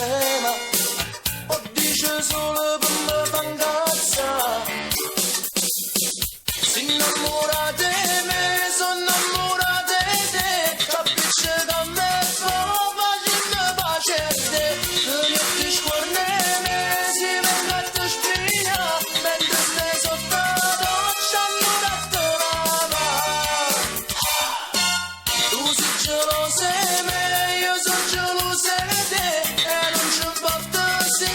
scema o dice solo per me fa incazzare. Si innamora di me, sono innamorata di te, capisci che me fa facendo pace a te. Che ti scornene, si venga a te spina, mentre stai sotto la doccia, allora te lava. Tu sei gelosa di me, io sono gelosa di te, e non ci importa se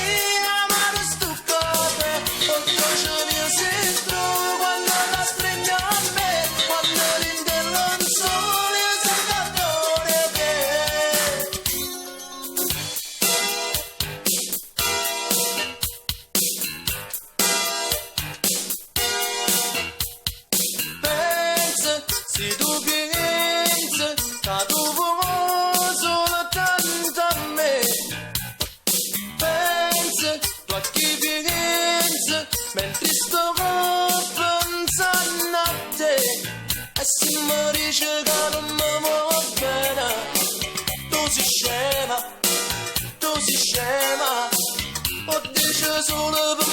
amare stuccate, perché ci viene dentro quando la stringi a me, quando rindello il sole senza odore te. Pensa, se tu pensi, che tu vuoi solo tanto a me. Pensa, tu a chi pensi, mentre sto pensando a te. E se mi dici che non mi vuoi bene, tu sei scema, o dici solo per